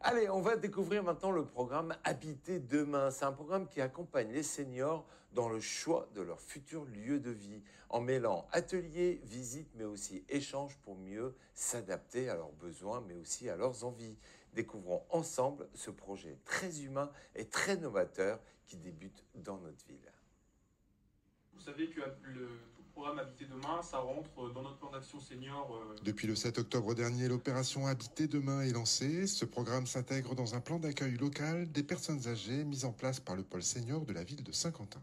Allez, on va découvrir maintenant le programme Habiter demain. C'est un programme qui accompagne les seniors dans le choix de leur futur lieu de vie, en mêlant ateliers, visites, mais aussi échanges pour mieux s'adapter à leurs besoins, mais aussi à leurs envies. Découvrons ensemble ce projet très humain et très novateur qui débute dans notre ville. Vous savez que le programme Habiter demain, ça rentre dans notre plan d'action senior. Depuis le 7 octobre dernier, l'opération Habiter demain est lancée. Ce programme s'intègre dans un plan d'accueil local des personnes âgées mis en place par le pôle senior de la ville de Saint-Quentin.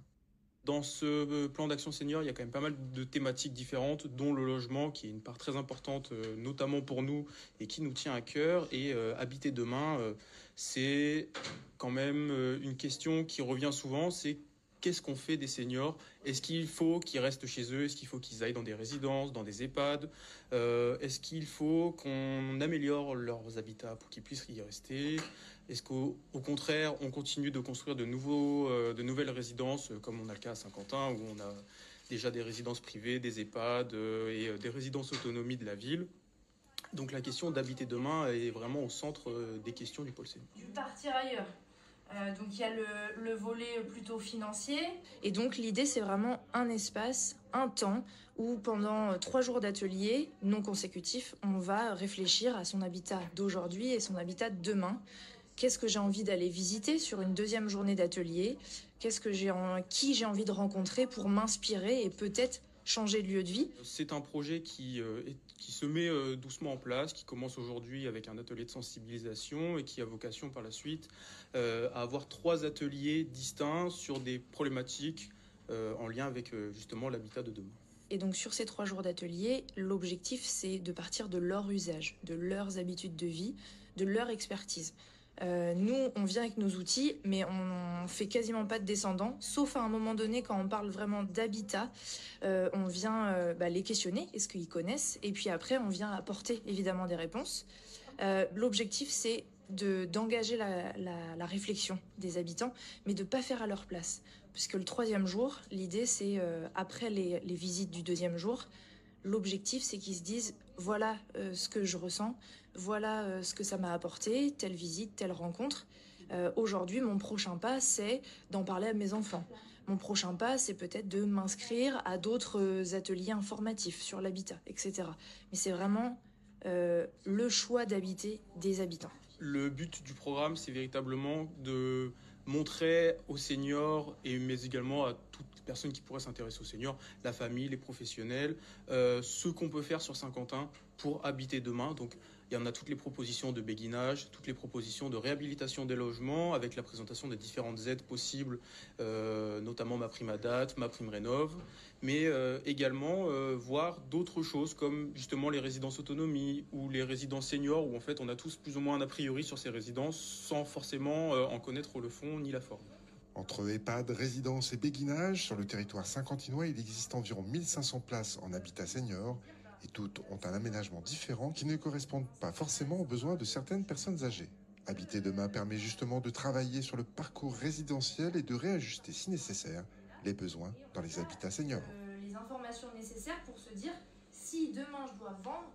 Dans ce plan d'action senior, il y a quand même pas mal de thématiques différentes, dont le logement, qui est une part très importante, notamment pour nous, et qui nous tient à cœur. Et Habiter demain, c'est quand même une question qui revient souvent, c'est qu'est-ce qu'on fait des seniors? Est-ce qu'il faut qu'ils restent chez eux? Est-ce qu'il faut qu'ils aillent dans des résidences, dans des EHPAD? Est-ce qu'il faut qu'on améliore leurs habitats pour qu'ils puissent y rester? Est-ce qu'au contraire, on continue de construire de nouvelles résidences, comme on a le cas à Saint-Quentin, où on a déjà des résidences privées, des EHPAD et des résidences autonomie de la ville? Donc la question d'habiter demain est vraiment au centre des questions du pôle senior. Du partir ailleurs. Donc il y a le volet plutôt financier. Et donc l'idée c'est vraiment un espace, un temps où pendant 3 jours d'atelier non consécutifs, on va réfléchir à son habitat d'aujourd'hui et son habitat de demain. Qu'est-ce que j'ai envie d'aller visiter sur une deuxième journée d'atelier? Qui j'ai envie de rencontrer pour m'inspirer et peut-être changer de lieu de vie? C'est un projet qui se met doucement en place, qui commence aujourd'hui avec un atelier de sensibilisation et qui a vocation par la suite à avoir 3 ateliers distincts sur des problématiques en lien avec justement l'habitat de demain. Et donc sur ces 3 jours d'atelier, l'objectif c'est de partir de leur usage, de leurs habitudes de vie, de leur expertise. Nous, on vient avec nos outils, mais on fait quasiment pas de descendants, sauf à un moment donné quand on parle vraiment d'habitat, on vient les questionner, est-ce qu'ils connaissent, et puis après on vient apporter évidemment des réponses. L'objectif c'est d'engager la réflexion des habitants, mais de pas faire à leur place, puisque le 3e jour, l'idée c'est après les visites du 2e jour. L'objectif, c'est qu'ils se disent, voilà ce que je ressens, voilà ce que ça m'a apporté, telle visite, telle rencontre. Aujourd'hui, mon prochain pas, c'est d'en parler à mes enfants. Mon prochain pas, c'est peut-être de m'inscrire à d'autres ateliers informatifs sur l'habitat, etc. Mais c'est vraiment le choix d'habiter des habitants. Le but du programme, c'est véritablement de montrer aux seniors, mais également à toute personne qui pourrait s'intéresser aux seniors, la famille, les professionnels, ce qu'on peut faire sur Saint-Quentin pour habiter demain. Donc il y en a toutes les propositions de béguinage, toutes les propositions de réhabilitation des logements, avec la présentation des différentes aides possibles, notamment MaPrimeAdapt, MaPrimeRénov', mais également voir d'autres choses comme justement les résidences autonomie ou les résidences seniors, où en fait on a tous plus ou moins un a priori sur ces résidences sans forcément en connaître le fond ni la forme. Entre EHPAD, résidences et béguinage, sur le territoire saint-quentinois, il existe environ 1500 places en habitat senior et toutes ont un aménagement différent qui ne correspond pas forcément aux besoins de certaines personnes âgées. Habiter demain permet justement de travailler sur le parcours résidentiel et de réajuster si nécessaire les besoins dans les habitats seniors. Les informations nécessaires pour se dire si demain je dois vendre,